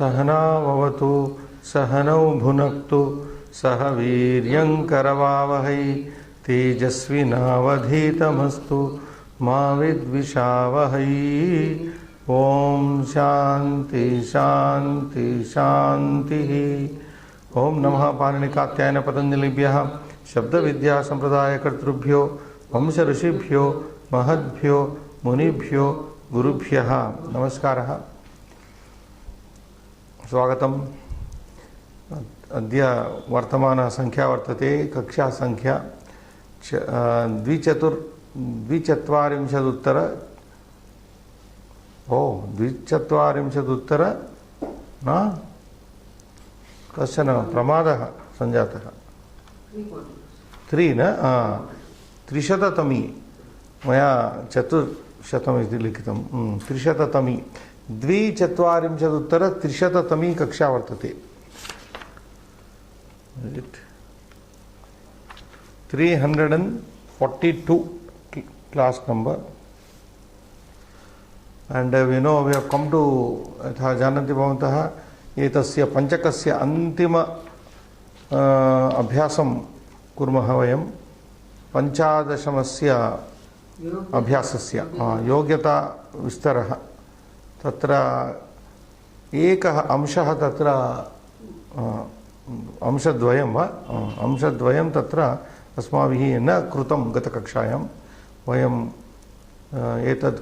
सहना भवतु सहनौ भुनक्तु सह वीर्यं करवावहै तेजस्विनावधीतमस्तु मा विद्विषावहै। ओम शांति शांति शांति। ओम नमः पाणिनिकात्यायन पतंजलिभ्यः शब्द विद्या संप्रदाय कर्तृभ्यो वंश ऋषिभ्यो महद्भ्यो मुनिभ्यो गुरुभ्यः नमस्कारः। स्वागतम्। अद्य वर्तमान संख्या वर्तते कक्षा संख्या द्विचत्वारिंशदुत्तर कश्चन प्रमादः सञ्जातः। 300तमी मया 400 इति लिखितं। 300तमी 300तमी कक्षा वर्तते। 342 class number, and we have come to यथा जानन्ति भवन्तः एतस्य पञ्चकस्य अन्तिम अभ्यासं कुर्मः वयं। पञ्चादशमस्य अभ्यासस्य योग्यता विस्तरः। तत्र एकः अंशः तत्र अंशद्वयं तत्र अस्माभिः न कृतं। गतकक्षायां वयं एतद्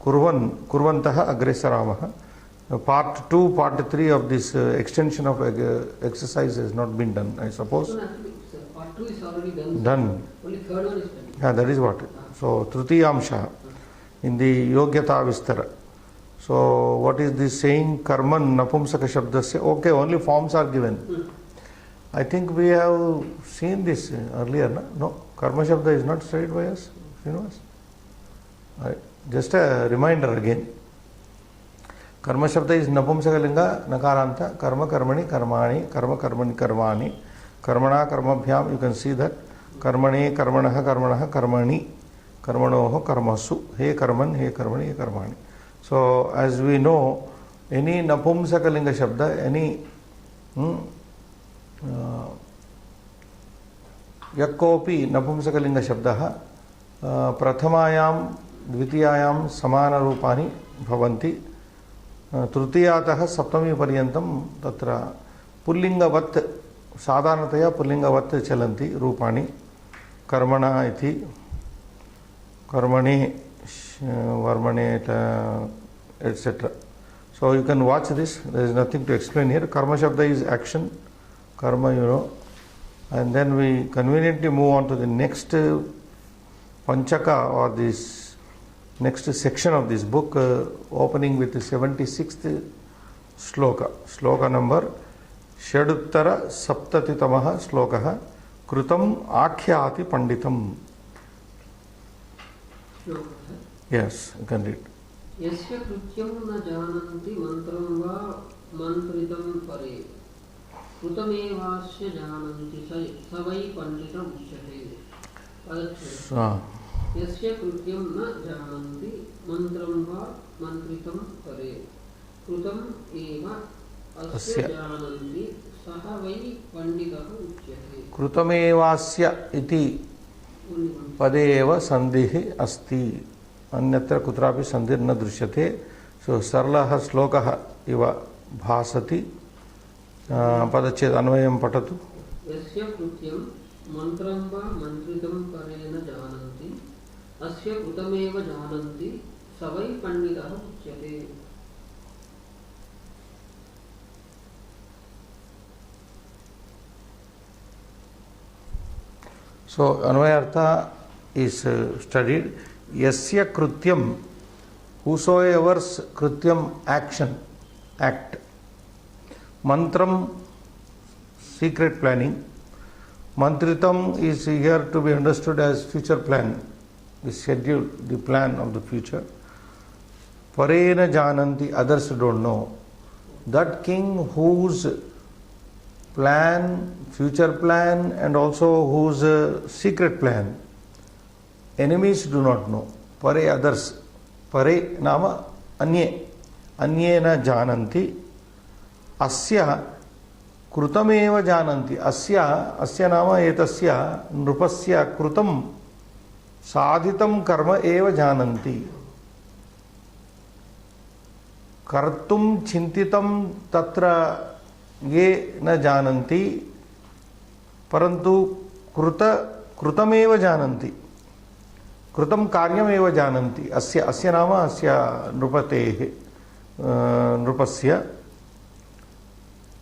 कुर्वन्तः अग्रे सरामः। Part 2, Part 3 of this extension of exercise has not been done, I suppose. Part 2 is already done. Done. Only third one is done. Yeah, that is what. So, Trutiyamsha in the Yogyata Vistara. So, what is this saying? Karman Napumsaka Shabdasya. Okay, only forms are given. I think we have seen this earlier, no? Karma Shabda is not studied by us, Srinivas. Just a reminder again. Karma Shabda is Napumsakalinga Nakaranta, Karma Karmani Karmani, Karma Karmani Karmani, Karmana Karmabhyam, you can see that. Karmane Karmanaha Karmanaha Karmani, Karmanoho Karmasu, He Karman, He Karmani, He Karmani. So, as we know, any Napumsakalinga Shabda, any Yakopi Napumsakalinga Shabdaha, Prathamayam, Dvitiyayam, Samana Rupani, Bhavanti. तृतीयातः सप्तमी पर्यन्तं तत्र पुल्लिङ्गवत् साधारणतया पुल्लिङ्गवत् चलन्ति रूपाणि। कर्मणा इति, कर्मणि, वर्मणे etc. So you can watch this. There is nothing to explain here. Karma Shabda is action, karma, you know. And then we conveniently move on to the next Panchaka, or this next section of this book, opening with the 76th sloka. Sloka number Shaduttara Saptatitamaha Slokaha Krutam Akhyati Panditam. Yes, you can read. Yasya Krutyam na jananti mantram va mantritam pare Krutamevasya jananti savai panditam uchyate. Yasya Krutyam na jananti mantram va mantritam pare Krutam eva asya jananti saha vai panditaha uchyate. Krutamevasya iti pade eva sandhihi asti. Anyatra kutrapi sandhir na drishyate. So sarlaha slokaha iva bhasati. Padached anvayam patatu. Yasya Krutyam mantram va mantritam parena jananti asya krutameva jananti savai panditaha uchyate. So Anvayartha is studied. Yasya Krutyam, whosoever's Krutyam act. Mantram, secret planning. Mantritam is here to be understood as future plan, the schedule, the plan of the future. Parena jananti, others don't know. That king whose plan, future plan, and also whose secret plan, enemies do not know. Pare, others. Pare nama anye. Anye na jananti. Asya Krutameva Jananti. Asya nama etasya nrupasya Krutam Sadhitam Karma Eva Jananti. Kartum Chintitam Tatra Ye na Jananti. Parantu Krutameva Jananti. Krutam Karyameva Jananti. Asya nama asya nrupatehe nrupasya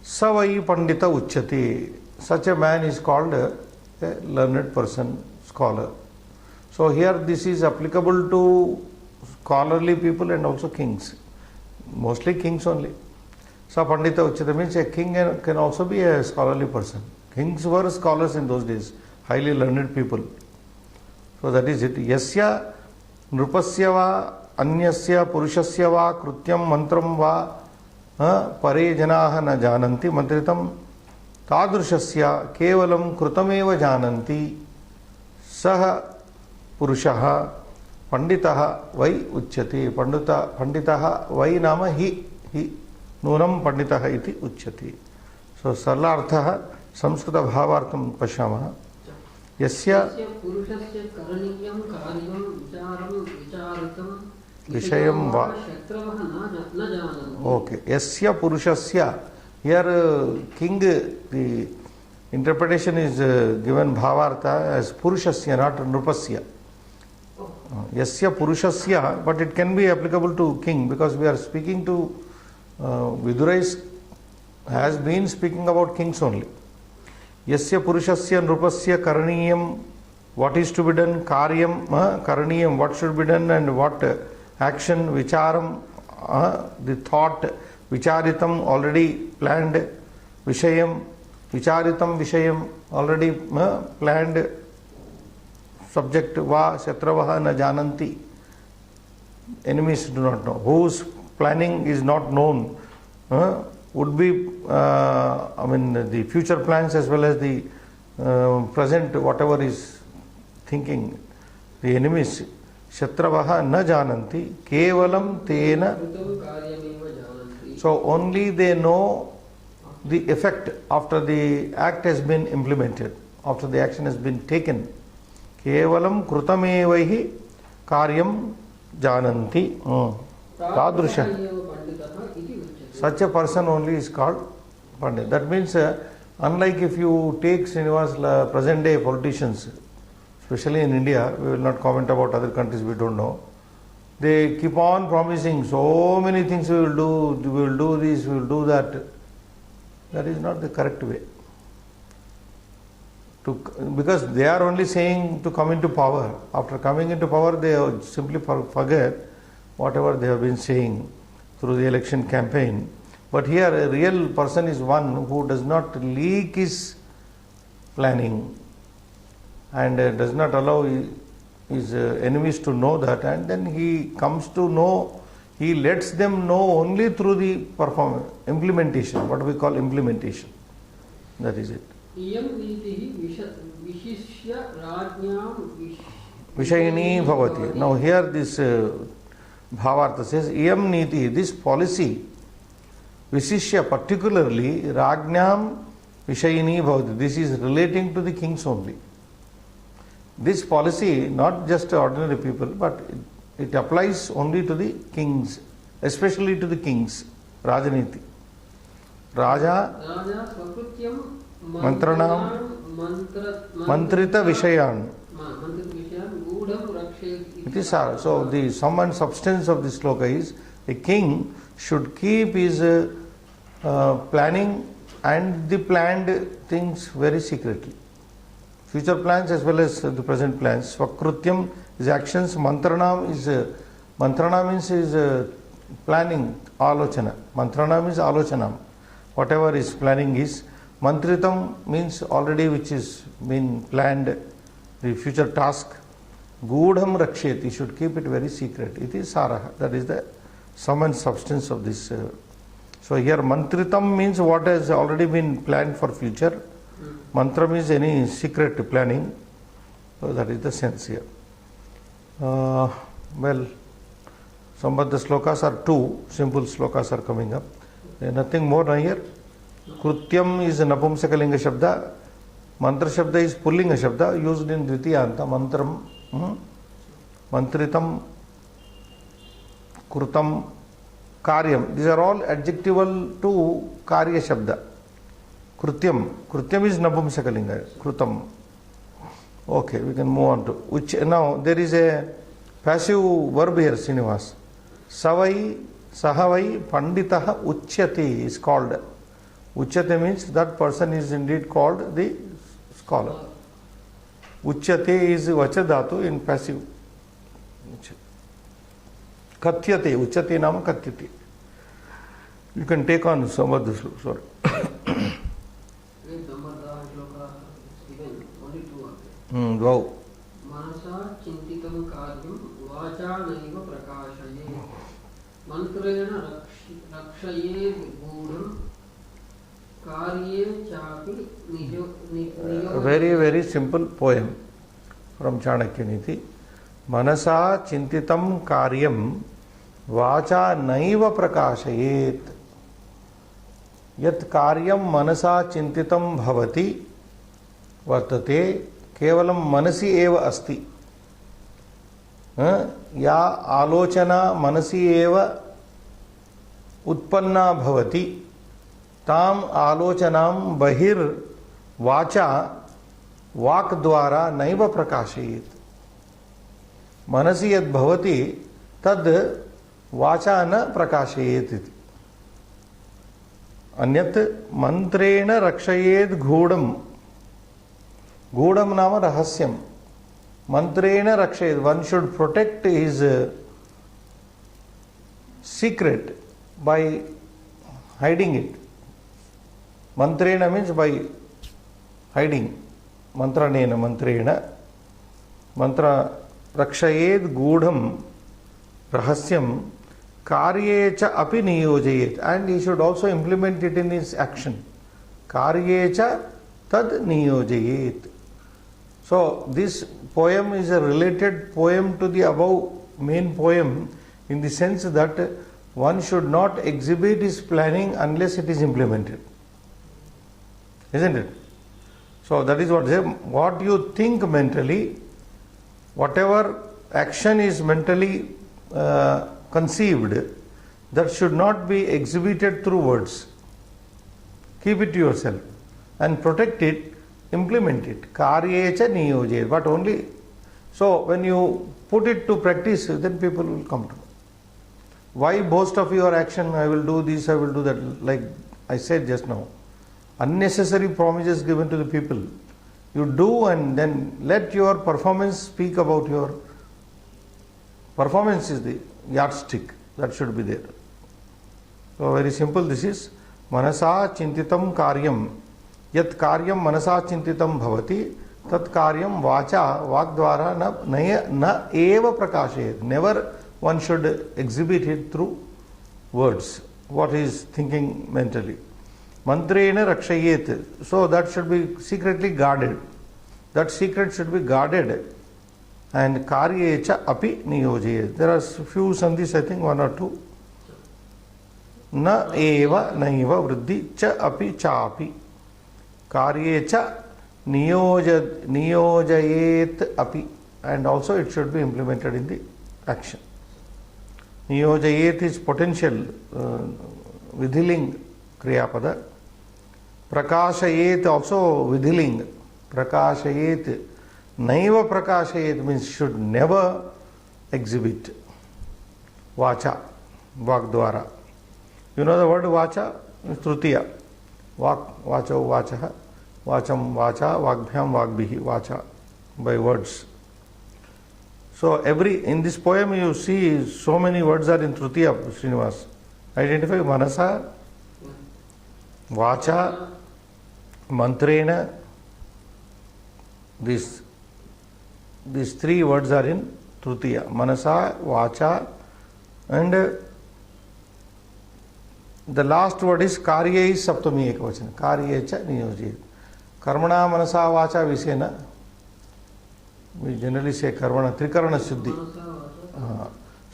Savai Pandita Uchyati. Such a man is called a learned person, scholar. So here this is applicable to scholarly people and also kings. Mostly kings only. Sa Pandita Uchyati means a king can also be a scholarly person. Kings were scholars in those days, highly learned people. So that is it. Yasya nrupasya va anyasya purushasya va krutyam mantram va pare janaha na jananti mantritam tadrushasya kevalam krutameva jananti saha purushaha panditaha vai uchyati. Panditaha vai nama hi nunam panditaha iti uchyati. So sarlarthaha samskrita bhavartam pashyamah. Yasya purushasya karaniyam karyam vicharitam Vishayam va. Okay. Yasya Purushasya. Here king, the interpretation is given Bhavartha as Purushasya, not Nrupasya. Yasya Purushasya, but it can be applicable to king because we are speaking to Vidura has been speaking about kings only. Yasya Purushasya Nrupasya Karaniyam, what is to be done, Karyam, Karaniyam, what should be done and what action, Vicharam, the thought, Vicharitam, already planned, Vishayam, Vicharitam Vishayam, already planned, subject, Va, Shatravaha na Jananti. Enemies do not know. Whose planning is not known would be, the future plans as well as the present, whatever is thinking, the enemies. Shatravaha na jananti kevalam tena. So only they know the effect after the act has been implemented, after the action has been taken. Kevalam krutamevahi karyam jananti. Tadrusha. Such a person only is called Pandit. That means unlike if you take Srinivas present day politicians, especially in India, we will not comment about other countries we don't know. They keep on promising so many things we will do this, we will do that. That is not the correct way. Because they are only saying to come into power. After coming into power, they simply forget whatever they have been saying through the election campaign. But here a real person is one who does not leak his planning and does not allow his enemies to know that, and then he comes to know, he lets them know only through the implementation, what we call implementation. That is it. Vishayini bhavati. Now here this Bhavartha says, Iyam niti, this policy, Visishya particularly, Rajnyam Vishayini bhavati. This is relating to the kings only. This policy, not just ordinary people, but it applies only to the kings, especially to the kings, Rajaniti. Raja Mantranam Mantrita Vishayan. It is so the sum and substance of this sloka is a king should keep his planning and the planned things very secretly. Future plans as well as the present plans. Svakrutyam is actions. Mantrana means is planning, alochana. Mantrana means alochanam. Whatever is planning is. Mantritam means already which is been planned, the future task. Gudham raksheti, should keep it very secret. It is saraha. That is the sum and substance of this. So here mantritam means what has already been planned for future. Mantram is any secret planning. So that is the sense here. Well, some of the slokas are two, simple slokas are coming up. There is nothing more here. Krutyam is Napumsakalinga Shabda. Mantra Shabda is Pullinga Shabda used in Dvitiyanta. Mantram, Mantritam, Krutam, Karyam. These are all adjectival to Karya Shabda. Krutyam. Krutyam is Napumsakalinga. Krutam. Okay, we can move on to which. Now there is a passive verb here, Srinivas. Savai, Sahavai, Panditaha Uchyati is called. Uchyate means that person is indeed called the scholar. Uchyate is Vachadhatu in passive. Kathyate, Uchyate nama Kathyate. You can take on some of this. Sorry. Wow. Manasa Chintitam Karyam Vacha Naiva Prakashaye Mantrena Rakshaye Gudam Karye Chapi Nijo. Very, very simple poem from Chanakyaniti. Manasa Chintitam Karyam Vacha Naiva Prakashayet. Yat Karyam Manasa Chintitam Bhavati Vartate केवलम मनसी एव अस्ति. या आलोचना मनसी एव उत्पन्ना भवति ताम आलोचनां बहिर्वाचा वाक् द्वारा नैव प्रकाशयेत्. मनसि यद् भवति तद् वाचा न प्रकाशयेत् इति. अन्यत् मंत्रेण रक्षयेत् गूढम्. Gudam nama rahasyam. Mantrena rakshayet. One should protect his secret by hiding it. Mantrena means by hiding. Mantranena, mantrena. Mantra rakshayet gudam rahasyam karyecha api niyojayet. And he should also implement it in his action. Karyecha tad niyojayet. So this poem is a related poem to the above main poem in the sense that one should not exhibit his planning unless it is implemented. Isn't it? So that is what you think mentally, whatever action is mentally conceived, that should not be exhibited through words. Keep it to yourself and protect it. Implement it. Karyecha niyoje. But only so when you put it to practice, then people will come to know. Why boast of your action? I will do this, I will do that. Like I said just now, unnecessary promises given to the people. You do and then let your performance speak about your performance is the yardstick that should be there. So very simple. This is manasa chintitam karyam. Yat karyam manasa chintitam bhavati tat karyam vacha vagdvara na eva prakashayet. Never one should exhibit it through words, what he is thinking mentally. Mantrena rakshayet. So that should be secretly guarded. That secret should be guarded. And karyecha api niyojayet. There are few sandhis, I think one or two. Na eva naiva vriddhi cha api cha api. Karyecha niyojayet api. And also it should be implemented in the action. Niyojayet is potential vidhiling kriyapada. Prakashayet also vidhiling. Prakashayet. Naiva prakashayet means should never exhibit. Vacha. Vagdvara. You know the word vacha? Trutiya. Vacho vachaha. Vacham vacha. Vagbhyam vagbhihi. Vacha. By words. So in this poem you see so many words are in Trutiya, Srinivas. Identify manasa, vacha, mantrena. These three words are in Trutiya. Manasa, vacha, and the last word is karya is saptami ekvachana. Karyecha niyojayet. Karmana manasa vacha visena. We generally say karmana, trikarana shuddhi.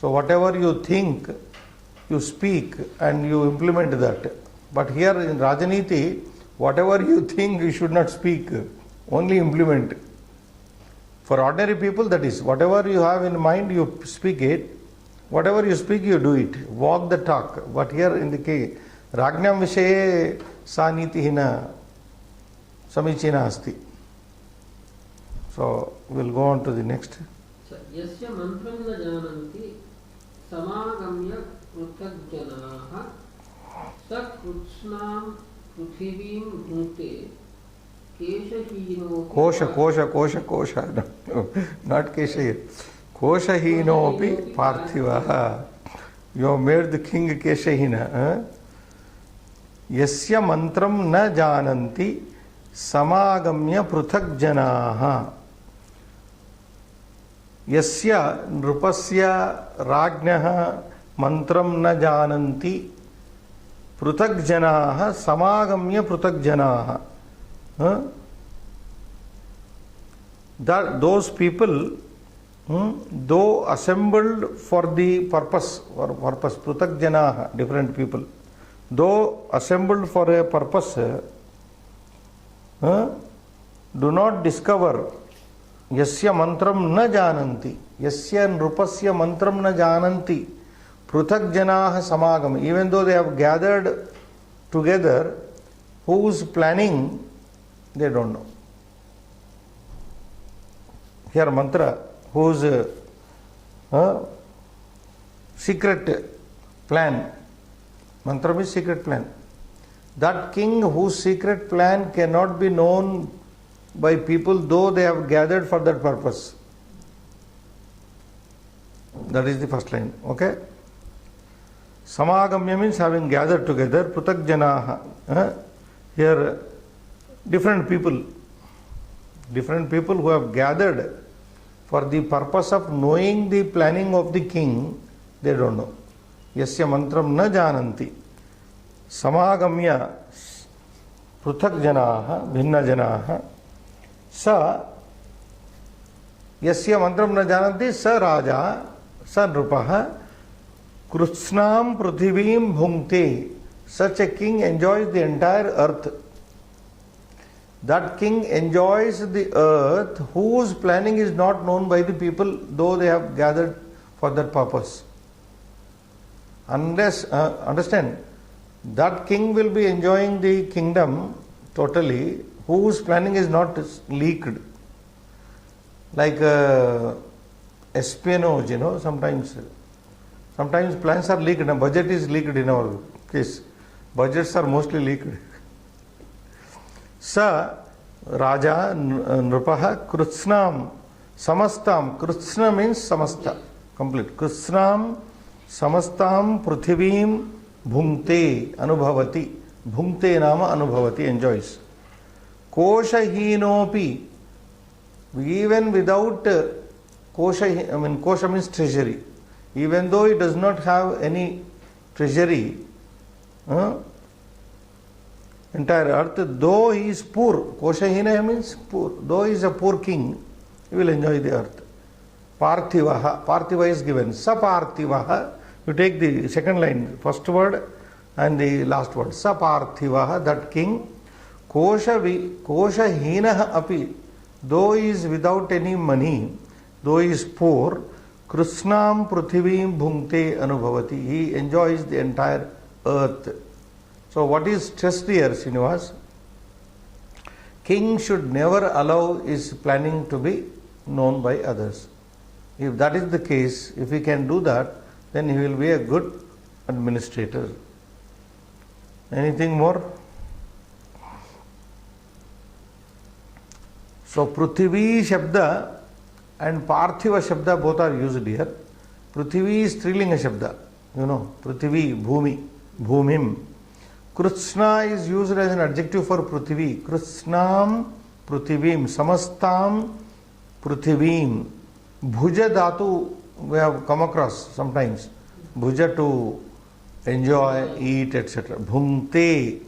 So whatever you think, you speak and you implement that. But here in Rajaniti, whatever you think, you should not speak, only implement. For ordinary people, that is, whatever you have in mind, you speak it. Whatever you speak, you do it. Walk the talk. But here in the case, Rajnam Vishaye sa nitihina samichina asti. So, we'll go on to the next. Yasya mantram na jananti samagamya pruthajjanaha sakrutsnam prithivim bhunte keshahino Kosha. No, not Kesha. Koshahinopi parthivaha. You have made the king Keshahina. Yasya mantram na jananti samagamya pruthajjanaha. Yasya nrupasya rajnyaha mantram na jananti pruthajjanaha samagamya pruthajjanaha. That those people, though assembled for the purpose, pruthajjanaha, different people, though assembled for a purpose, do not discover yasya mantram na jananti, yasya nrupasya mantram na jananti, pruthajjanaha samagam. Even though they have gathered together, whose planning they don't know. Here mantra, whose secret plan. Mantra is secret plan. That king whose secret plan cannot be known by people though they have gathered for that purpose. That is the first line. Okay? Samagamya means having gathered together. Pruthajjanaha. Here different people who have gathered for the purpose of knowing the planning of the king, they don't know. Yasya mantram na jananti samagamya pruthajjanaha bhinna janaha sa yasya mantram na jananti sa raja sa nrupaha krutsnam prithivim bhungte. Such a king enjoys the entire earth. That king enjoys the earth whose planning is not known by the people though they have gathered for that purpose. Unless, understand, that king will be enjoying the kingdom totally whose planning is not leaked. Like espionage, sometimes plans are leaked. A budget is leaked in our case. Budgets are mostly leaked. Sa Raja Nrupaha Krutsnam Samastam. Krutsna means Samasta. Complete. Krutsnam Samastam Prithivim Bhungte Anubhavati. Bhungte Nama Anubhavati, enjoys. Koshahinopi. Even without Kosha means treasury. Even though he does not have any treasury, entire earth, though he is poor, Koshahina means poor, though he is a poor king, he will enjoy the earth. Parthivaha, Parthiva is given. Saparthivaha, you take the second line, first word and the last word. Saparthivaha, that king, Koshahinaha api, though he is without any money, though he is poor, Krusnam Prithivim Bhungte Anubhavati, he enjoys the entire earth. So what is stressed here, Srinivas? King should never allow his planning to be known by others. If that is the case, if he can do that, then he will be a good administrator. Anything more? So Prithvi Shabda and Parthiva Shabda both are used here. Prithvi is Strilinga Shabda. Prithvi, Bhumi, Bhumim. Krutsna is used as an adjective for Prithvi. Krutsnam Prithivim. Samastam Prithivim. Bhuja Dhatu we have come across sometimes. Bhuja, to enjoy, eat, etc. Bhungte,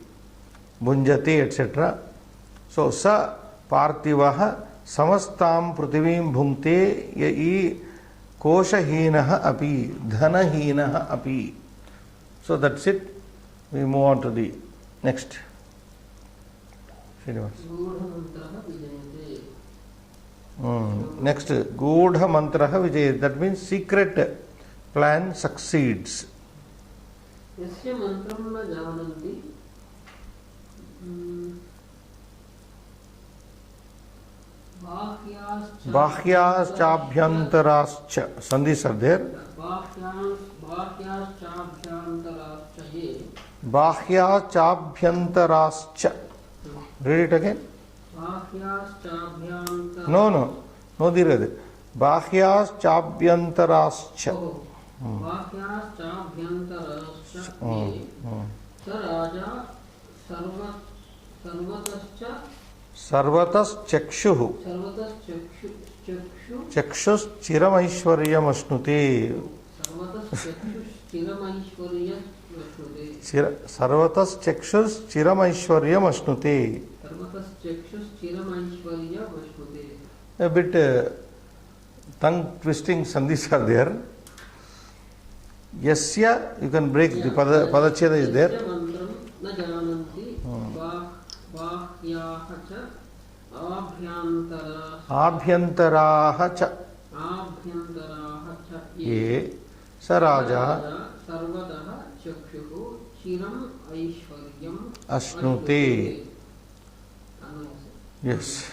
Bhunjate, etc. So Sa Parthivaha Samastam Prithivim Bhungte Yai Koshahinaha api Dhanahinaha api. So that's it. We move on to the next. Srinivas. Next, Gudha Mantraha Vijay. That means secret plan succeeds. यस्य मंत्रं न जानन्ति बाह्याश्चाभ्यन्तराश्च. Sandhis are there. बाह्याश्चाभ्यन्तराश्च ये. बाह्याश्चाभ्यन्तराश्च. Read it again. बाह्याश्चाभ्यन्तराश्च. No dirade. बाह्याश्चाभ्यन्तराश्च. बाह्याश्चाभ्यन्तराश्च ये. स राजा सर्वतश्चक्षुः. चक्षुश्चिरमैश्वर्यमश्नुते. सर्वतश्चक्षुश्चिरमैश्वर्यमश्नुते. A bit tongue twisting sandhis are there. Yasya, you can break the padacheda is there. आभ्यन्तराः च ये स राजा अश्नुते. Yes.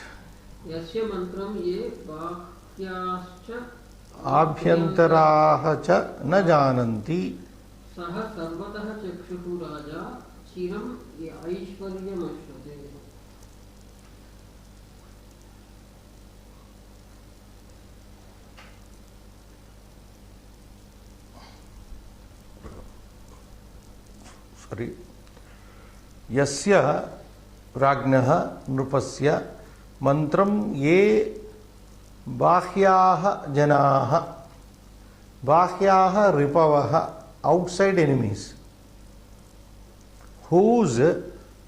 यस्य मंत्रम ये बाह्याश्च आभ्यन्तराः च न जानन्ति. सः सर्वतः चक्षुः राजा चिरं ऐश्वर्यमश्नुते. Sorry. यस्य राज्ञः नृपस्य मंत्रम ये बाह्याः जनाः. बाह्याः रिपवः, outside enemies, whose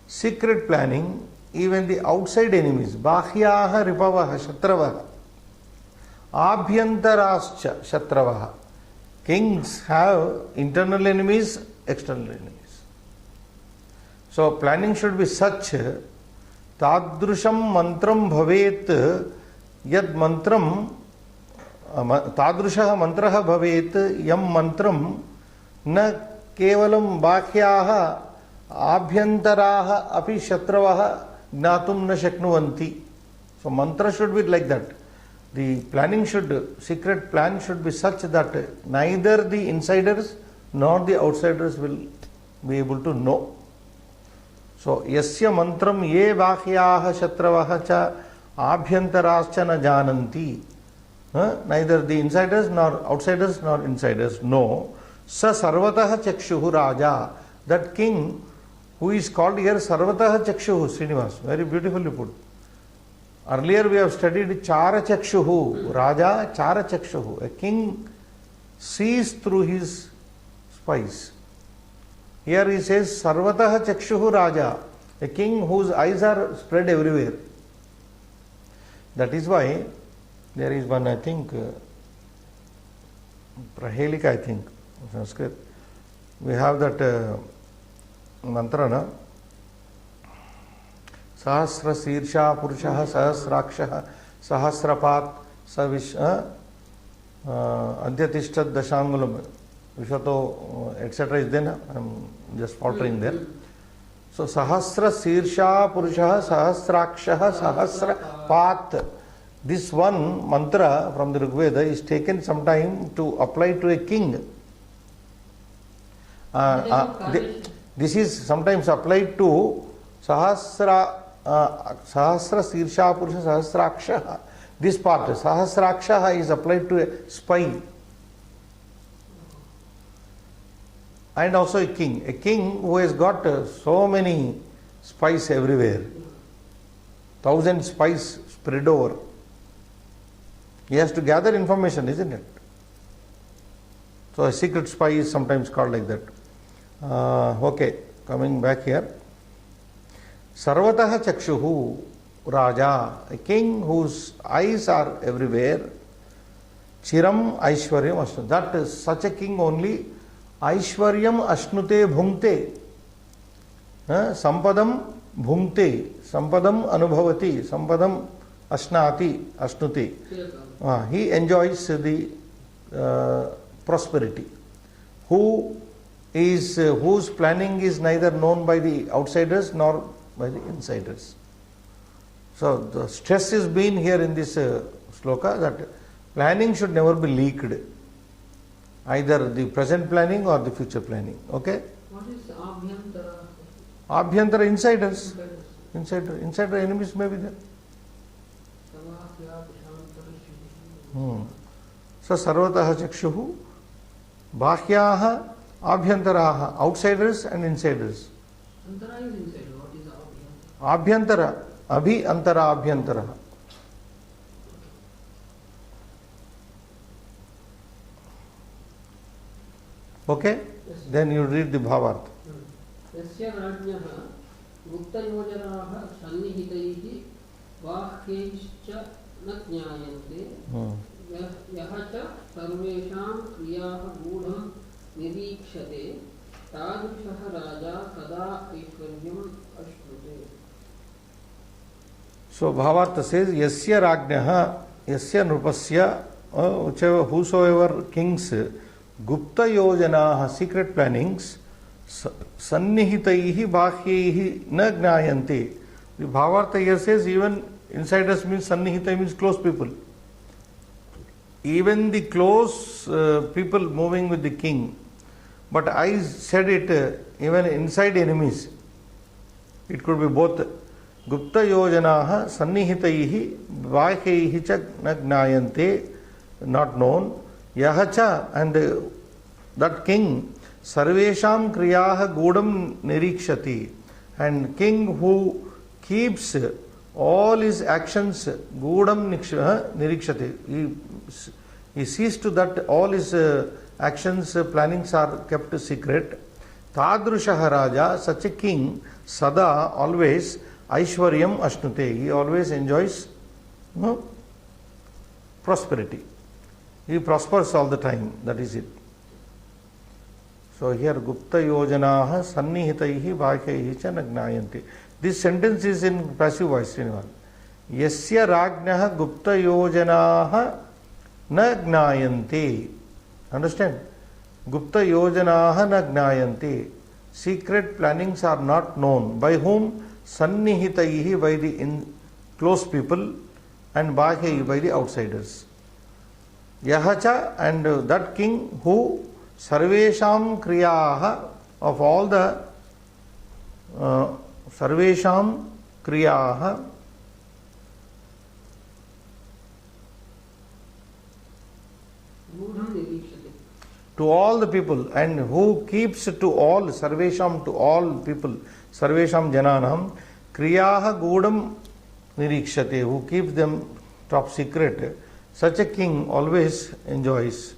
secret planning even the outside enemies, बाह्याः रिपवः शत्रवः, आभ्यन्तराश्च शत्रवः. Kings have internal enemies, external enemies. So planning should be such, तादृशं मंत्रं भवेत् यद् मंत्रं तादृशः मंत्रः भवेत् यं मंत्रं न केवलं बाह्याः आभ्यन्तराः अपि शत्रवः ज्ञातुं न शक्नुवन्ति. So mantra should be like that. The planning should, secret plan should be such that neither the insiders nor the outsiders will be able to know. So yasya mantram ye bahyah shatravah cha abhyantaraschcha na jananti. Neither the insiders nor outsiders nor insiders know. Sa sarvatah chakshuhu raja. That king who is called here sarvatah chakshuhu, Srinivas, very beautifully put. Earlier we have studied chara chakshuhu, raja chara chakshuhu. A king sees through his spies. Here he says sarvatah chakshuhu raja, a king whose eyes are spread everywhere. That is why there is one, I think, Prahelika, I think, Sanskrit. We have that mantra, na? Sahasra sirsha purushah sahasrakshah sahasrapat savish adhyatishtat dashangulam vishato etc. is there. I am just faltering there. So sahasra sirsha purushah sahasrakshah sahasrapat. This one mantra from the Rigveda is taken sometime to apply to a king. This is sometimes applied to sahasra sirsha purusha sahasraksha. This part, sahasraksha, is applied to a spy. And also a king who has got so many spies everywhere, 1,000 spies spread over. He has to gather information, isn't it? So a secret spy is sometimes called like that. Okay, coming back here. Sarvatah chakshuhu raja, a king whose eyes are everywhere. Chiram aishwaryam asnu. That is such a king only Aishwaryam ashnute bhungte. Sampadam bhungte. Sampadam anubhavati. Sampadam ashnati. Ashnute. He enjoys the prosperity. Whose planning is neither known by the outsiders nor by the insiders. So the stress is being here in this sloka that planning should never be leaked. Either the present planning or the future planning. Okay? What is Abhyantara? Abhyantara, insiders. Insider enemies may be there. So sarvataha chakshuhu bahyaha abhyantaraha, outsiders and insiders. Antara is inside. What is Abhyantara? Abhyantara, abhi antara abhyantara. Okay? Yes. Then you read the bhavartha. यस्य राज्ञः गुप्तयोजनाः सन्निहितैः बाह्यैश्च न ज्ञायन्ते यः च सर्वेषां क्रियाः गूढं निरीक्षते तादृशः राजा सदा ऐश्वर्यम् अश्नुते. So bhavartha says yasya rajñah, yasya nrupasya, whosoever kings gupta yojanaah, secret plannings, sannihitaihi bahyaihi na gnayante. The bhavartha here says even insiders means sannihitai means close people. Even the close people moving with the king. But I said it even inside enemies. It could be both. Gupta yojanaah sannihitaihi bahyaihi cha na gnayante, not known. Yahacha, and that king, sarvesham kriyah gudam nirikshati, and king who keeps all his actions gudam nirikshati, he sees to that all his actions, plannings are kept secret. Tadrushah raja, such a king, sada, always, aishwaryam ashnute, he always enjoys prosperity. He prospers all the time, that is it. So here, Gupta Yojanaha Sannihitaihi Bhakyaihi cha Nagnayanti. This sentence is in passive voice. Yasya Rajnaha Gupta Yojanaha Nagnayanti. Understand? Gupta Yojanaha Nagnayanti. Secret plannings are not known. By whom? Sannihitaihi, by the close people, and Bhakyaihi, by the outsiders. Yahacha, and that king who sarvesham kriyaha, of all the sarvesham kriyaha, to all the people, and who keeps to all, sarvesham, to all people, sarvesham jananam, kriyaha gudam nirikshate, who keeps them top secret. Such a king always enjoys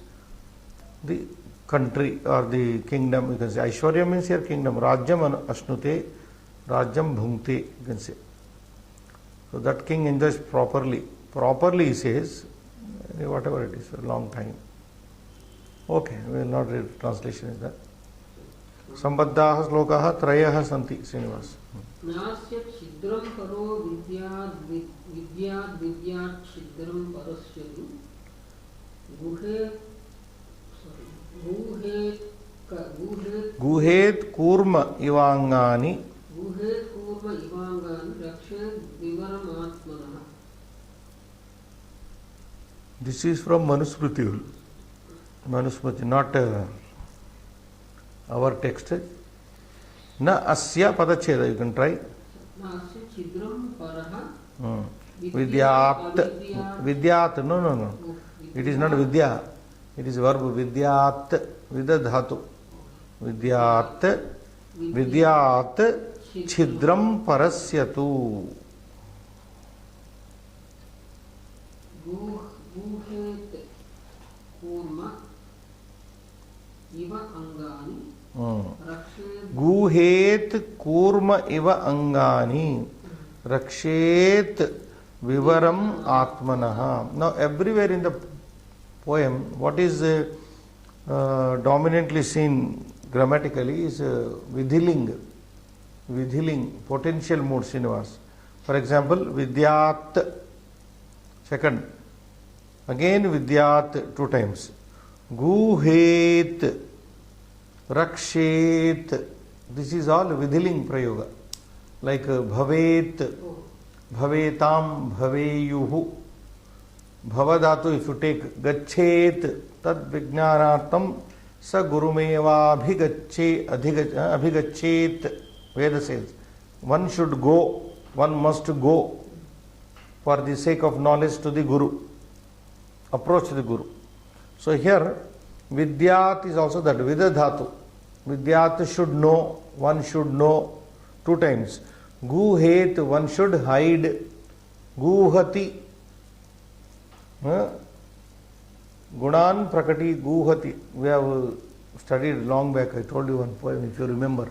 the country or the kingdom. You can say Aishwarya means here kingdom. Rajyam ashnute, Rajyam bhungte, you can say. So that king enjoys properly. Properly, he says, whatever it is, a long time. Okay, we will not read translation is that. Sambaddaha slokaha trayaha santi. Srinivas. नास्य छिद्रं परो विद्याद् छिद्रं परस्यतु गुहेत कूर्म इवांगानि रक्षेत् विवरमात्मनः. This is from Manusmriti. Manusmriti, not our text. Na asya padacheda, you can try. Na asya chidram paraha Vidyat, no. It is not vidya. It is verb vidyat, vidadhatu. Vidyat, chidram parasyatu. Guhet kurma iva angani. Guhet kurma iva angani rakshet vivaram atmanaha. Now everywhere in the poem, what is dominantly seen grammatically is vidhiling, potential mood, Srinivas. For example, vidyat, second. Again vidyat 2 times. Guhet, rakshet. This is all vidhiling prayoga. Like bhavet, bhavetam, bhaveyuhu. Bhavadatu, if you take gachet, tad vijnanartam sa gurumeva abhigachet. Veda says, one should go, one must go for the sake of knowledge to the Guru. Approach the Guru. So here, vidyat is also that, vidadhatu. Vidyat should know, one should know 2 times. Guhet, one should hide. Guhati. Gunan prakati guhati. We have studied long back. I told you one poem, if you remember.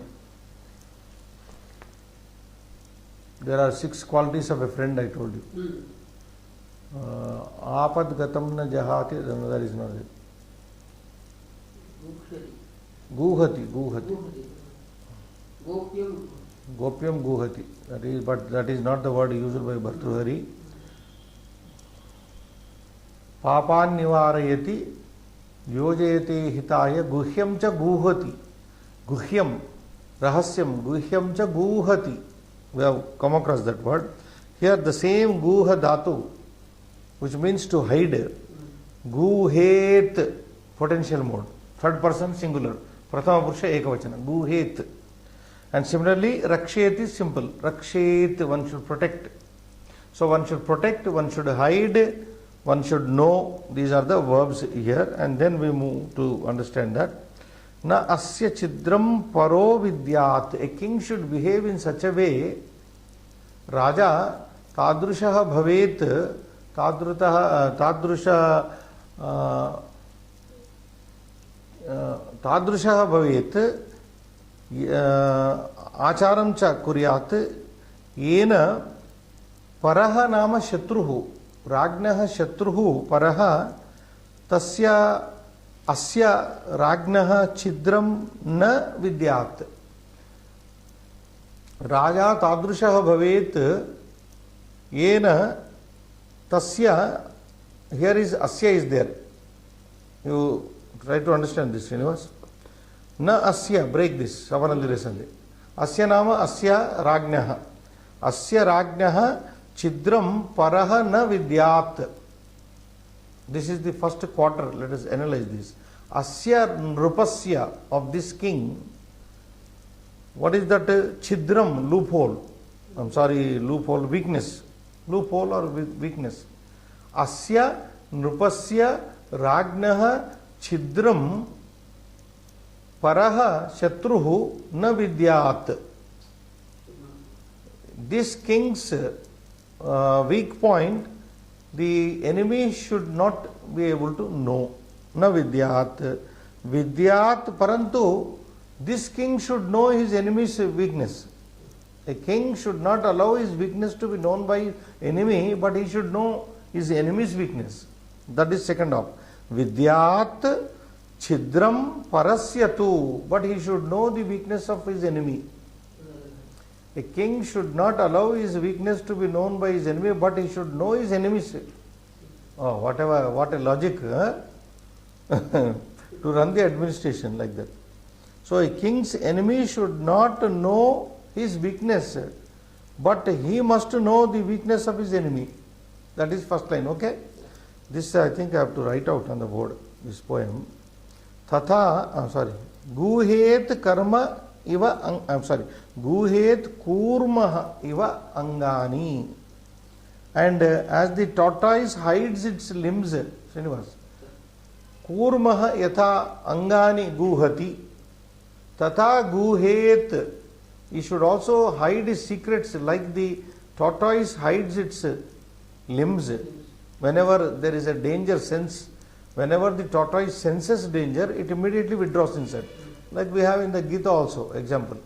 There are 6 qualities of a friend, I told you. Apad gatam na jahati. No, that is not it. Guhati. Gopyam guhati. That is, but that is not the word used by Bhartrihari. Papan nivarayati yojayate hitaya guhyam cha guhati. Guhyam, rahasyam, guhyam cha guhati. We have come across that word. Here the same guha dhatu, which means to hide. Guhet, potential mode. 3rd person singular. Prathama purusha ekavachana. Guhet. And similarly, rakshet is simple. Rakshet, one should protect. So one should protect, one should hide, one should know. These are the verbs here. And then we move to understand that. Na asya chidram paro vidyat. A king should behave in such a way. Raja tadrushaha bhavet. Tadrushaha bhavet. Acharam cha kuryat. Yena paraha nama shatruhu. Ragnaha shatruhu paraha. Tasya asya ragnaha chidram na vidyat. Raja tadrushaha bhavet yena tasya. Here is asya is there. You try to understand this, Srinivas. Na asya, break this. Savanandi Resandi. Asya nama asya ragnaha. Asya ragnaha chidram paraha na vidyat. This is the first quarter. Let us analyze this. Asya nrupasya, of this king. What is that chidram, loophole? I'm sorry, loophole, weakness. Loophole or weakness. Asya nrupasya ragnaha chidram paraha shatruhu na vidyat. This king's weak point, the enemy should not be able to know. Na vidyat. Vidyat parantu, this king should know his enemy's weakness. A king should not allow his weakness to be known by enemy, but he should know his enemy's weakness. That is second of. Vidyat chidram parasyatu, but he should know the weakness of his enemy. A king should not allow his weakness to be known by his enemy, but he should know his enemy's. Oh, whatever, what a logic, huh? To run the administration like that. So a king's enemy should not know his weakness, but he must know the weakness of his enemy. That is first line, okay? This I think I have to write out on the board, this poem. Guhet karma iva, Guhet kurmaha iva angani. And as the tortoise hides its limbs, Srinivas, kurmaha yatha angani guhati, tata guhet. He should also hide his secrets like the tortoise hides its limbs. Whenever there is a danger sense, whenever the tortoise senses danger, it immediately withdraws inside. Like we have in the Gita also, example.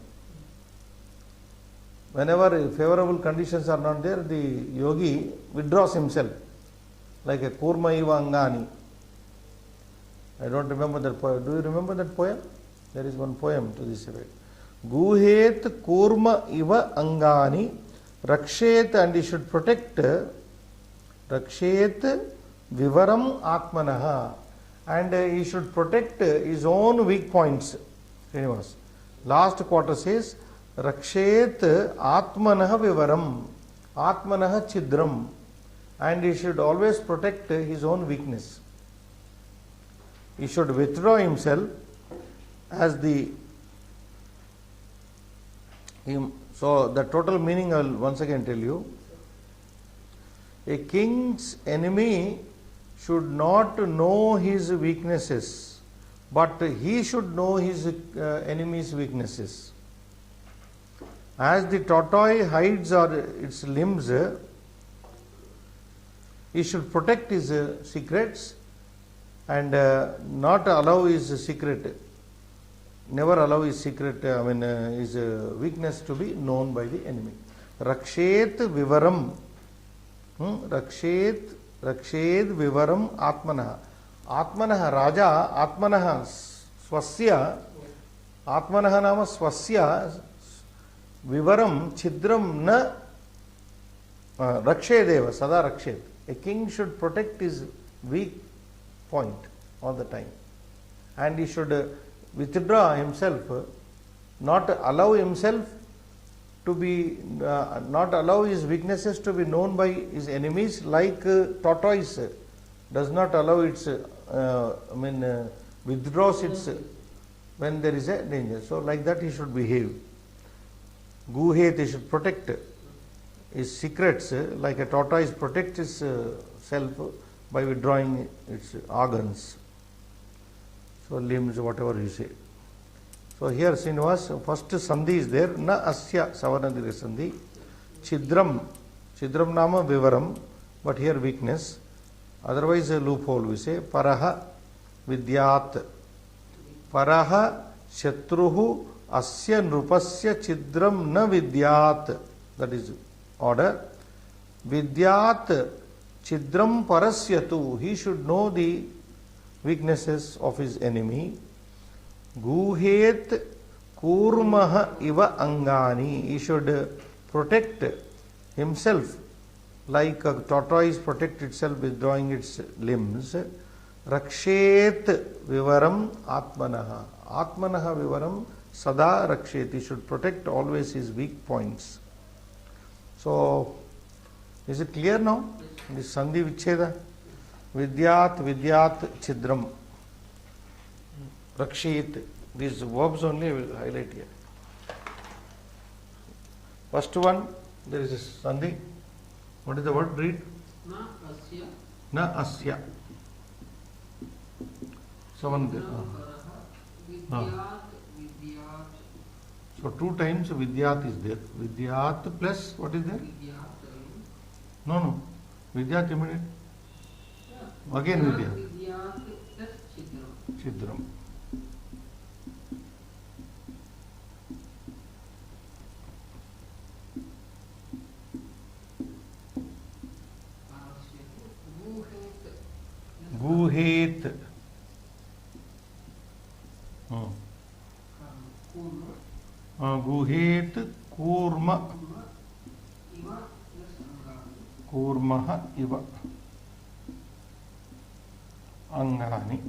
Whenever favorable conditions are not there, the yogi withdraws himself, like a kurma iva angani. I don't remember that poem. Do you remember that poem? There is one poem to this effect. Guhet kurma iva angani rakshet, and he should protect rakshet vivaram atmanaha, and he should protect his own weak points. Srinivas. Last quarter says rakshet atmanaha vivaram, atmanaha chidram, and he should always protect his own weakness. He should withdraw himself as the so the total meaning I will once again tell you. A king's enemy should not know his weaknesses, but he should know his enemy's weaknesses. As the tortoise hides its limbs, he should protect his secrets and not allow his secret, never allow his secret, his weakness to be known by the enemy. Rakshet vivaram, rakshet vivaram atmanaha. Atmanaha raja, atmanaha swasya, atmanaha nama swasya vivaram chidram na rakshedeva sada rakshet. A king should protect his weak point all the time, and he should withdraw himself, not allow himself to be, not allow his weaknesses to be known by his enemies, like tortoise does not allow its, withdraws its when there is a danger. So like that he should behave. Guhet, he should protect his secrets, like a tortoise protects its self by withdrawing its organs. So limbs, whatever you say. So here Srinivas, first sandhi is there, na asya savarnadira sandhi, chidram, chidram nama vivaram, but here weakness, otherwise a loophole we say, paraha vidyat, paraha shatruhu asya nrupasya chidram na vidyat, that is order. Vidyat chidram parasyatu, he should know the weaknesses of his enemy. Guhet kurmaha iva angani, he should protect himself like a tortoise protect itself withdrawing its limbs. Rakshet vivaram atmanaha, atmanaha vivaram sada rakshet, he should protect always his weak points. So is it clear now? This sandhi vicheda, vidyat vidyat chidram rakshet, these verbs only I will highlight here. First one, there is a sandhi. What is the word? Read. Na asya. Na asya. Someone there. Vidyat, vidyat. So two times vidyat is there. Vidyat plus what is there? Vidyat. No. Vidyat immediate. Again vidyat. Vidyat plus chidram. Chidram. Guhet. Guhet kurma. Kurmaha iva angani.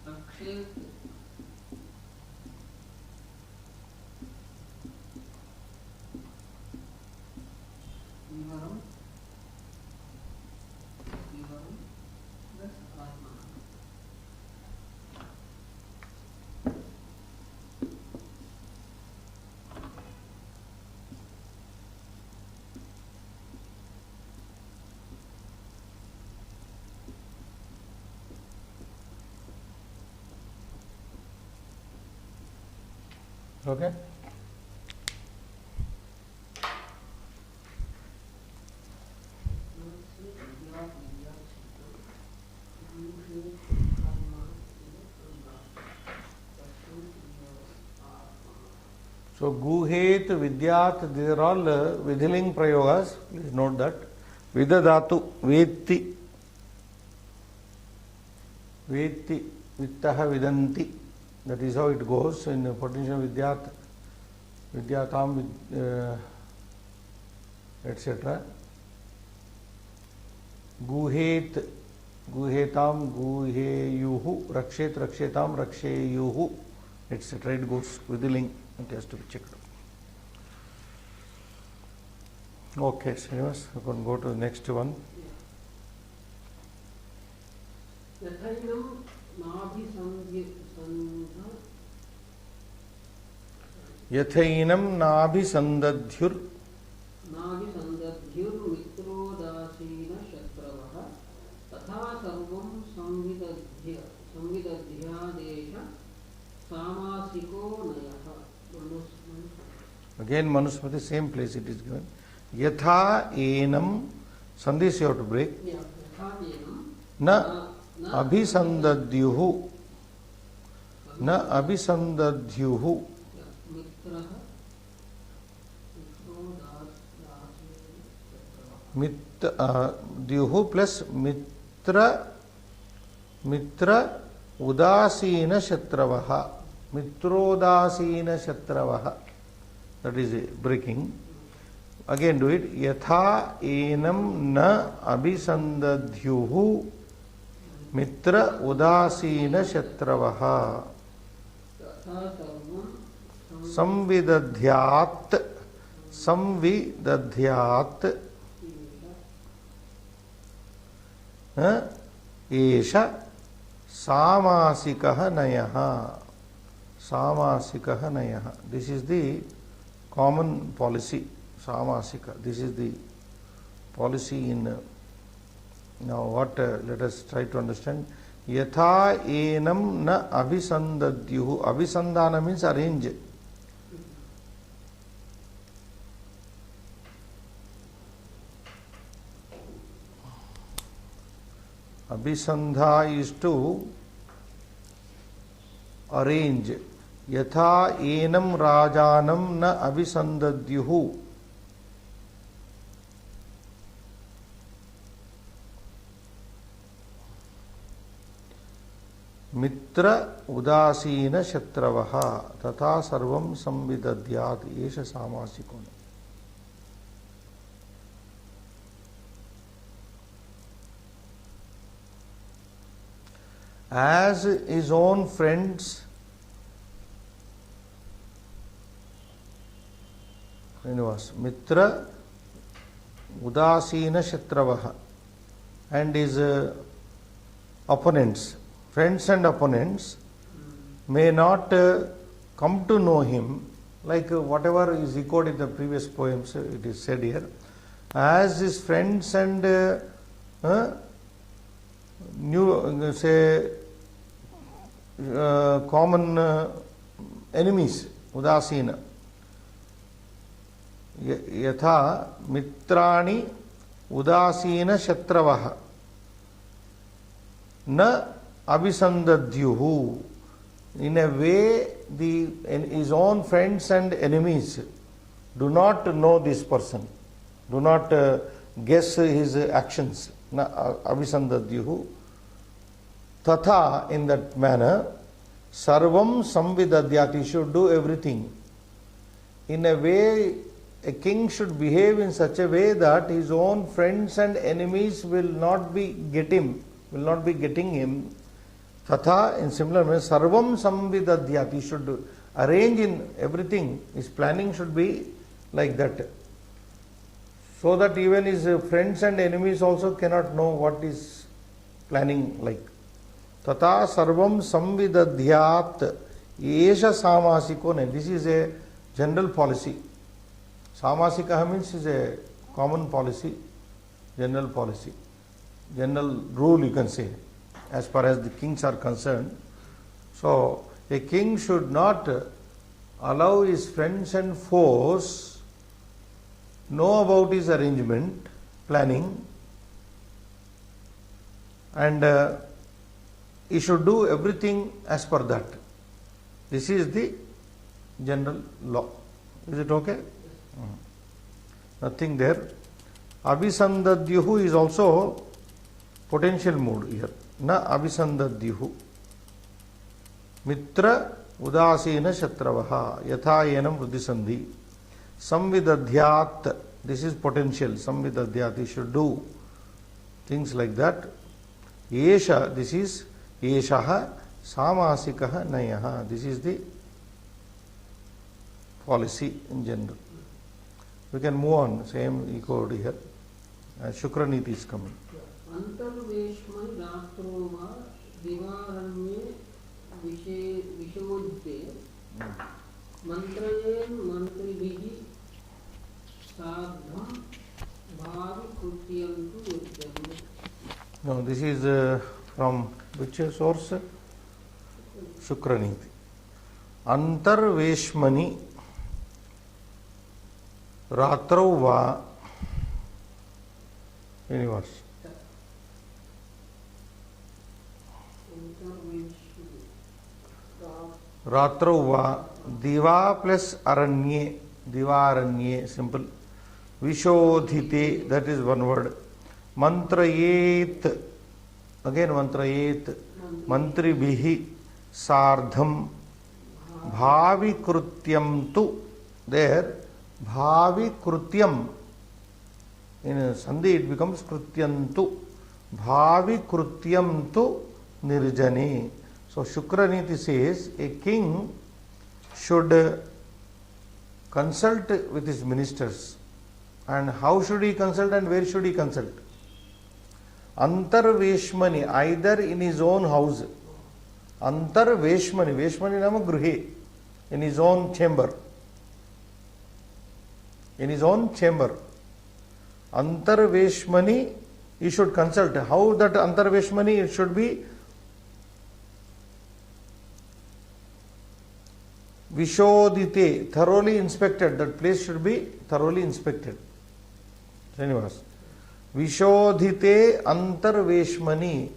Rakshet vivaram plus atma. Okay. So guhet, vidyat, these are all vidhiling prayogas. Please note that. Vidadatu, veti. Veti vittaha vidanti. That is how it goes in potential vidyat, vidyatam, etc. Guhet, guhetam, guheyuhu, rakshet, rakshetam, raksheyuhu, etc. It goes with the link. It has to be checked. Okay, Srinivas, you can go to the next one. यथैनम नाभिसंदध्युर मित्रोदासीन शत्रवः तथा सर्वं संविदध्यादेश सामासिको नयः. Again Manusmriti, same place it is given. Yatha enam, sandhis you have to break. Na abhisandadyuhu. Na abhisandadyuhu. Dyuhu plus mitra udasina shatravaha. Mitrodasina shatravaha. That is breaking. Again do it. Yatha enam na abhisandadyuhu mitra udasina shatravaha. Samvidadhyat esha samasikaha nayaha. Samasikaha nayaha. This is the common policy. Samasika. This is the policy in now what let us try to understand. Yatha enam na abhisandadyuhu. Abhisandana means arrange. Abhisandha is to arrange. Yatha enam rajanam na abhisandadyuhu. Mitra udasina shatravaha tata sarvam samvidadyat esha samasiko. As his own friends, Mitra udasina shatravaha, and his opponents, friends and opponents may not come to know him, like whatever is echoed in the previous poems, it is said here, as his friends and new say common enemies, udasina. Yatha mitrani udasina shatravaha na abhisandadyuhu. In a way, his own friends and enemies do not know this person, do not guess his actions. Na abhisandadyuhu. Tatha, in that manner, sarvam samvidadyat, he should do everything. In a way, a king should behave in such a way that his own friends and enemies will not be getting him. Tatha, in similar manner, sarvam samvidadyat, he should arrange in everything. His planning should be like that, so that even his friends and enemies also cannot know what is planning like. Tata sarvam samvidadyat esha samasiko. This is a general policy. Samasika means is a common policy, general policy, general rule you can say, as far as the kings are concerned. So a king should not allow his friends and foes know about his arrangement, planning, and he should do everything as per that. This is the general law. Is it okay? Nothing there. Abhisandadyuhu is also potential mood here. na abhisandadyuhu mitra udasina shatravaha yatha yenam vruddhisandhi samvidadhyat. This is potential. Samvidadhyat, he should do things like that. Yesha, this is yeshaha samasikaha nayaha. This is the policy in general. We can move on. Same echo here. Shukraniti is coming. Antarveshmani ratrova divaranye vishodite mantrayen mantribihi sadham bhavi krutyantu nirjane. No, this is from which source? Shukraniti. Antarveshmani ratrau va universe. Ratrau va diva plus aranye, divaranye, simple. Vishodhite, that is one word. Mantrayet, again mantrayet, mantribihi sardham bhavi krutyam tu. There, bhavi krutyam. In sandhi it becomes krutyantu. Bhavi krutyam tu nirjane. So Shukraniti says a king should consult with his ministers. And how should he consult and where should he consult? Antarveshmani, either in his own house. Antarveshmani, Veshmani nama gruhe, in his own chamber. In his own chamber. Antarveshmani, he should consult. How that Antarveshmani, it should be Vishodite, thoroughly inspected. That place should be thoroughly inspected. Srinivas. Vishodhite antarveshmani.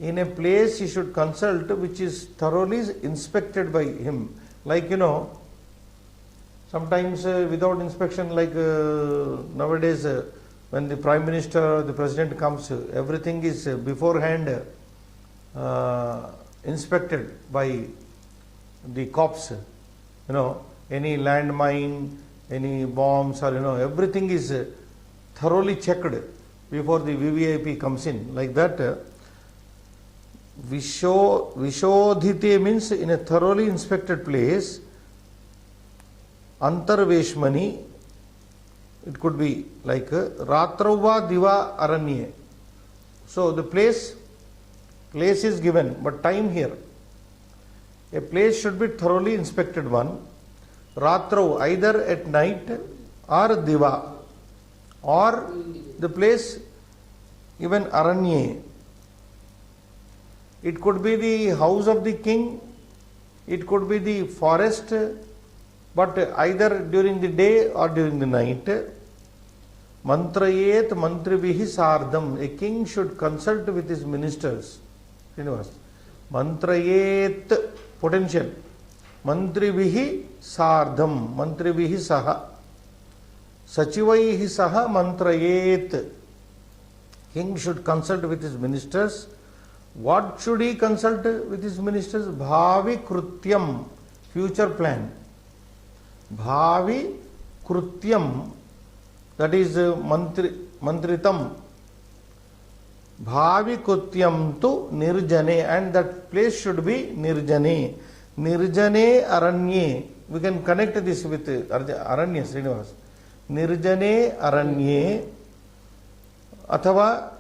In a place he should consult which is thoroughly inspected by him. Like, sometimes without inspection, like nowadays when the Prime Minister or the President comes, everything is beforehand inspected by the cops. Any landmine, any bombs, or everything is thoroughly checked before the VVIP comes in. Like that, Vishodhite means in a thoroughly inspected place. Antarveshmani, it could be like Ratrauva Diva Aranye. So the place is given, but time here. A place should be thoroughly inspected one. Ratrau, either at night or Diva, or the place even Aranye. It could be the house of the king, it could be the forest, but either during the day or during the night. Mantrayet mantribihi sardham. A king should consult with his ministers. Mantrayet, potential. Mantribihi sardham. Mantribihi saha. Sachivaihi saha mantrayet. King should consult with his ministers. What should he consult with his ministers? Bhavi krutyam. Future plan. Bhavi krutyam. That is mantritam. Bhavi krutyam tu nirjane. And that place should be nirjane. Nirjane aranye. We can connect this with aranye, Srinivas. Nirjane aranye. Athava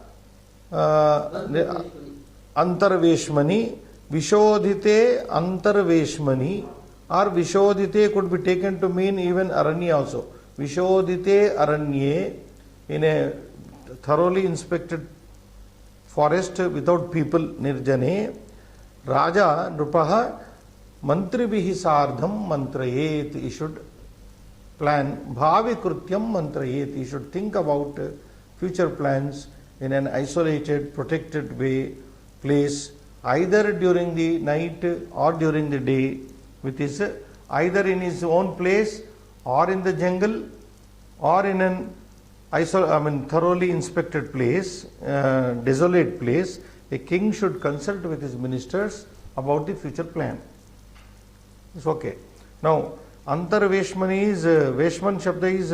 antarveshmani. Vishodhite antarveshmani. Or Vishodhite could be taken to mean even aranye also. Vishodhite aranye, in a thoroughly inspected forest without people, nirjane. Raja Nrupaha mantribihi sardham mantrayet. He should plan. Bhavi krutyam mantrayet. He should think about future plans in an isolated, protected place, either during the night or during the day, with his either in his own place or in the jungle or in an thoroughly inspected place, desolate place. A king should consult with his ministers about the future plan. It's okay. Now, Antarveshmani is, Veshman Shabda is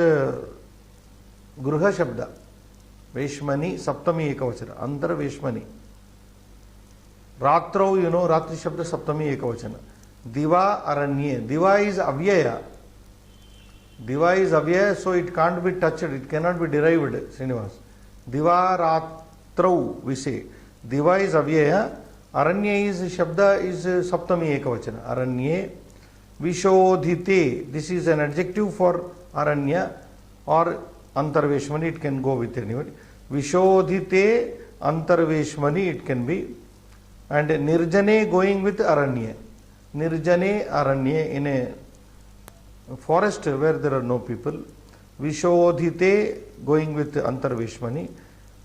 Gruha Shabda. Veshmani, Saptami Ekavachana. Antarveshmani. Ratrau, you know, Ratri Shabda Saptami Ekavachana. Diva Aranye. Diva is Avyaya. Diva is Avyaya, so it can't be touched, it cannot be derived, Srinivas. Diva Ratrau, we say. Diva is Avyaya. Aranye is Shabda is Saptami Ekavachana. Aranye. Vishodhite. This is an adjective for Aranya or Antarveshmani, it can go with anybody. Vishodhite Antarveshmani, it can be. And Nirjane going with Aranya. Nirjane Aranya, in a forest where there are no people. Vishodhite going with Antarveshmani.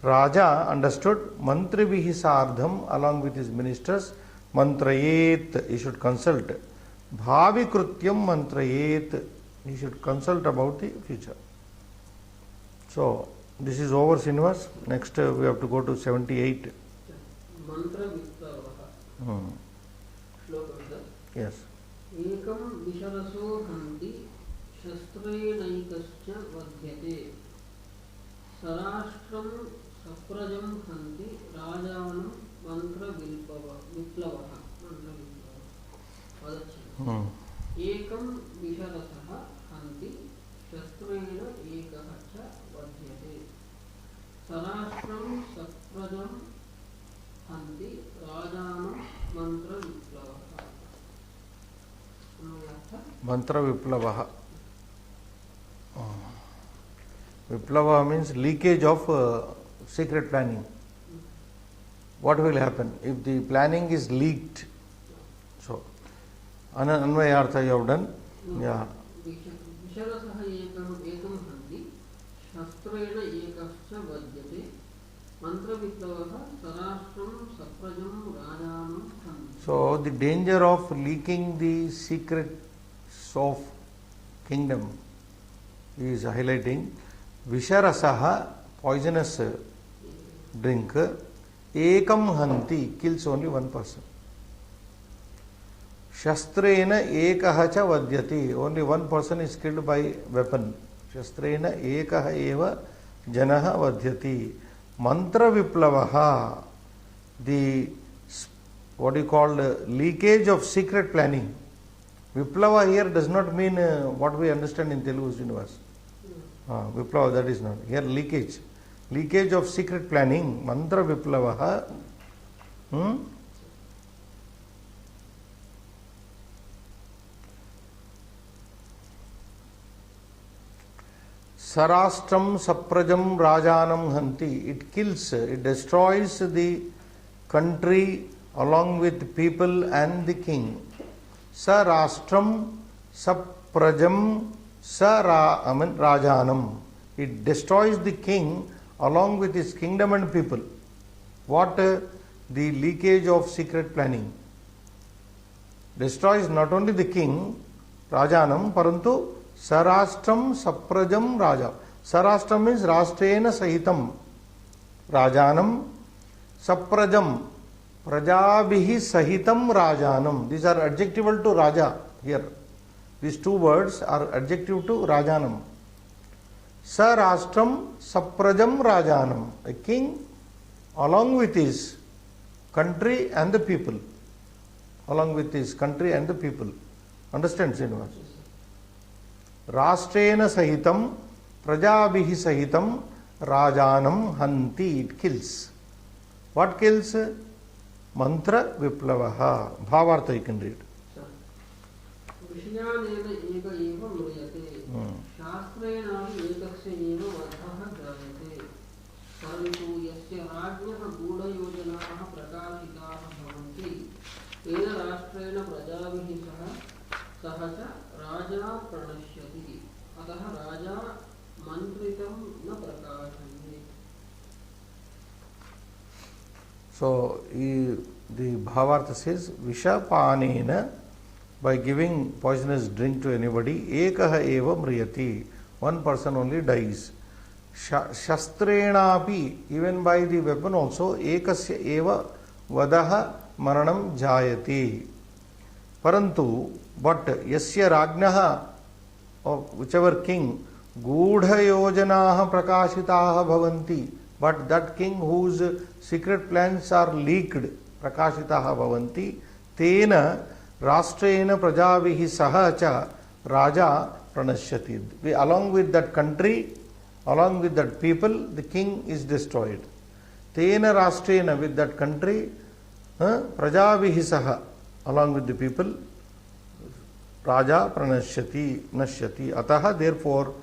Raja understood. Mantribihi sardham, along with his ministers. Mantrayet, he should consult. Bhavi krutyam mantrayet, he should consult about the future. So, this is over, Srinivas. Next we have to go to 78. Mantra Vittavaha. Shloka. Yes. Ekam Visharaso Hanti Shastrenaikascha Vadhyate Sarashtram Saprajam Hanti Rajanam Mantra Viplavaha. Ekam Visharasaha Hanti Shastrena Ekahacha Vadhyate Sarashtram Saprajam Hanti Rajanam Mantra Viplavaha. Mantra Viplavaha. Viplava means leakage of secret planning. What will happen if the planning is leaked? So, Anvayartha you have done? Yeah. Visharasaha ekam hanti shastrena ekascha vadyate mantra viplavaha sarashram saprajam rajanam hanti. So, the danger of leaking the secrets of kingdom is highlighting. Visharasaha, poisonous drink, ekam hanti, kills only one person. Shastrena ekahacha vadyati, only one person is killed by weapon. Shastrena ekaha eva janaha vadyati. Mantra viplavaha, the what you call leakage of secret planning. Viplava here does not mean what we understand in Telugu universe. Viplava, that is not. Here leakage. Leakage of secret planning. Mantra viplavaha. Sarastram saprajam rajanam hanti. It kills, it destroys the country along with people and the king. Sarastram saprajam rajanam. It destroys the king along with his kingdom and people. What? The leakage of secret planning. Destroys not only the king, rajanam, parantu sarastram saprajam raja. Sarastram means rastrena sahitam. Rajanam saprajam. Prajabhihi sahitam rajanam. These are adjectival to raja here. These two words are adjective to rajanam. Sarastram saprajam rajanam. A king along with his country and the people. Along with his country and the people. Understand, Srinivas? Rastrena sahitam, prajabhihi sahitam, rajanam hanti. It kills. What kills? Mantra viplavaha. Bhavartha you can read. Vishyanena eka eva mriyate shastrenapi ekasya eva vadhaha jayate parantu yasya rajnyaha gudha yojanaha prakashitaha bhavanti ena rashtrena prajabhihi sahacha raja pranashyati ataha raja mantritam na prakashante. So, the Bhavartha says, Vishapanena, by giving poisonous drink to anybody, ekaha eva mriyati, one person only dies. Shastrenapi, even by the weapon also, ekasya eva Vadaha Maranam Jayati. Parantu, but Yasya Ragnaha, of whichever king, Gudha Yojanaha Prakashitaha Bhavanti, but that king whose secret plans are leaked, Prakashitaha Bhavanti, Tena Rashtrena Prajavihi Sahacha Raja Pranashyati. Along with that country, along with that people, the king is destroyed. Tena Rashtrena, with that country, Prajavihi Saha, along with the people, Raja Pranashyati, Nashyati. Ataha, therefore,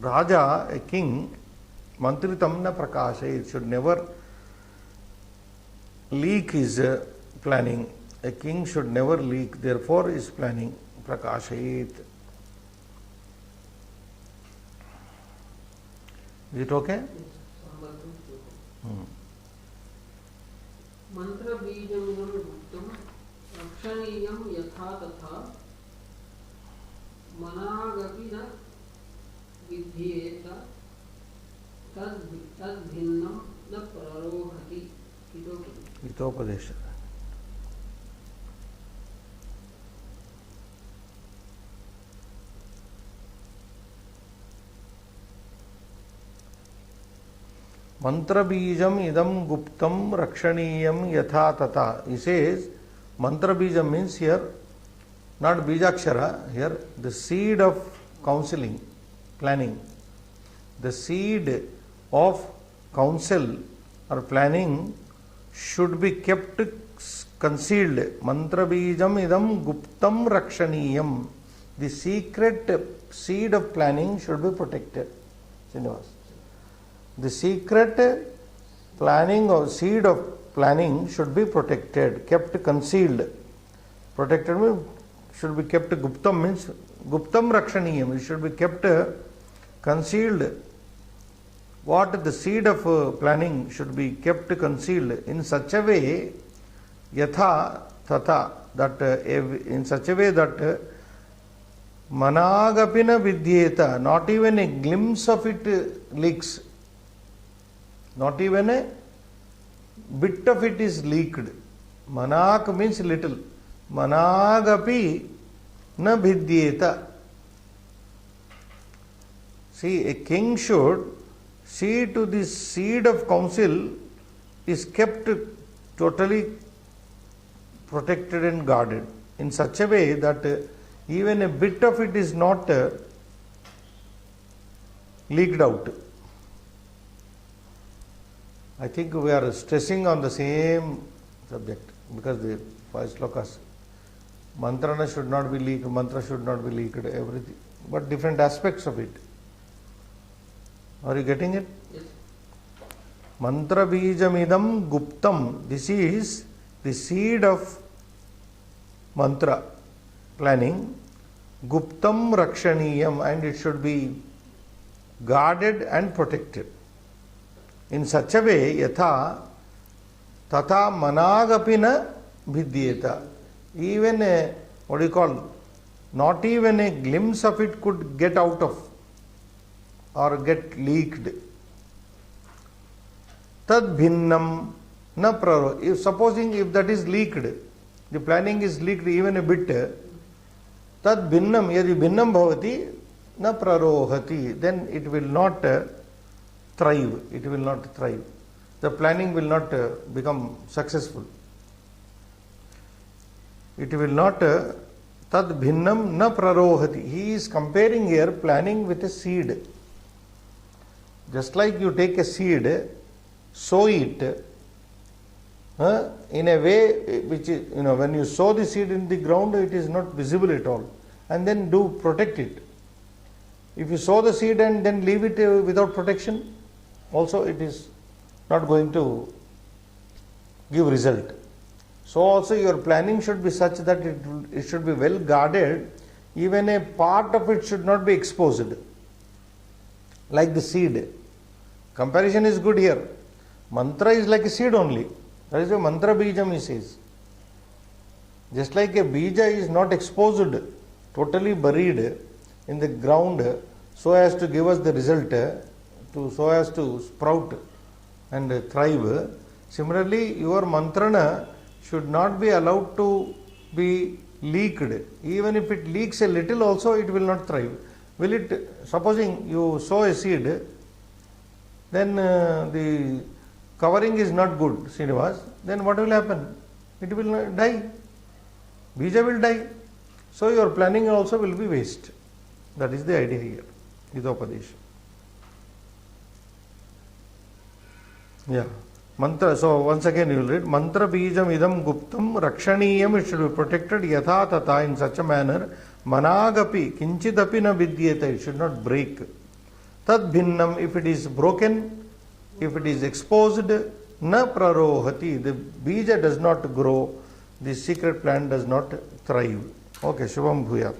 Raja, a king, Mantritam na Prakashayit, should never leak his planning. A king should never leak, therefore, his planning. Prakashayit. Is it okay? Mantra bijamidam guptam rakshaniyam yatha tatha managapi na vidhyeta tad bhinnam na prarohati. Hitopadesha. Mantra bijam idam guptam rakshaniyam yatha tata. He says, mantra bijam means here, not bijakshara, here the seed of counseling, planning. The seed of counsel or planning should be kept concealed. Mantra bijam idam guptam rakshaniyam. The secret seed of planning should be protected. Srinivas. The secret planning or seed of planning should be protected, kept concealed. Protected means should be kept guptam, means guptam rakshaniyam. It should be kept concealed. What the seed of planning should be kept concealed in such a way, yatha tata, that in such a way that managapina vidyeta, not even a glimpse of it leaks. Not even a bit of it is leaked. Manak means little. Managapi na bhidyeta. See, a king should see to the seed of counsel is kept totally protected and guarded in such a way that even a bit of it is not leaked out. I think we are stressing on the same subject because the five slokas, mantrana should not be leaked, mantra should not be leaked, everything, but different aspects of it. Are you getting it? Yes. Mantra bijamidam guptam. This is the seed of mantra planning. Guptam rakshaniyam, and it should be guarded and protected. In such a way, yatha tata managapina vidyeta. Even a, what do you call, not even a glimpse of it could get out of or get leaked. Tad bhinnam na praro. If supposing if that is leaked, the planning is leaked even a bit, tad bhinnam, yadi bhinnam bhavati na prarohati, then it will not thrive. It will not thrive. The planning will not become successful. It will not tad bhinnam na prarohati. He is comparing here planning with a seed. Just like you take a seed, sow it in a way which is, when you sow the seed in the ground, it is not visible at all, and then do protect it. If you sow the seed and then leave it without protection, also it is not going to give result. So also your planning should be such that it should be well guarded. Even a part of it should not be exposed. Like the seed. Comparison is good here. Mantra is like a seed only. That is a mantra bijam, he says. Just like a bija is not exposed, totally buried in the ground so as to give us the result, so as to sprout and thrive. Similarly, your mantrana should not be allowed to be leaked. Even if it leaks a little also, it will not thrive. Will it, supposing you sow a seed, then the covering is not good, Srinivas, then what will happen? It will die. Bija will die. So your planning also will be waste. That is the idea here. Hidopadesha. Yeah. Mantra. So once again you will read. Mantra bijam idam guptam rakshaniyam. It should be protected yatha tata, in such a manner. Managapi kinchidapi na vidyeta. It should not break. Tad bhinnam. If it is broken, if it is exposed, na prarohati. The bija does not grow. The secret plant does not thrive. Okay. Shubham bhuyat.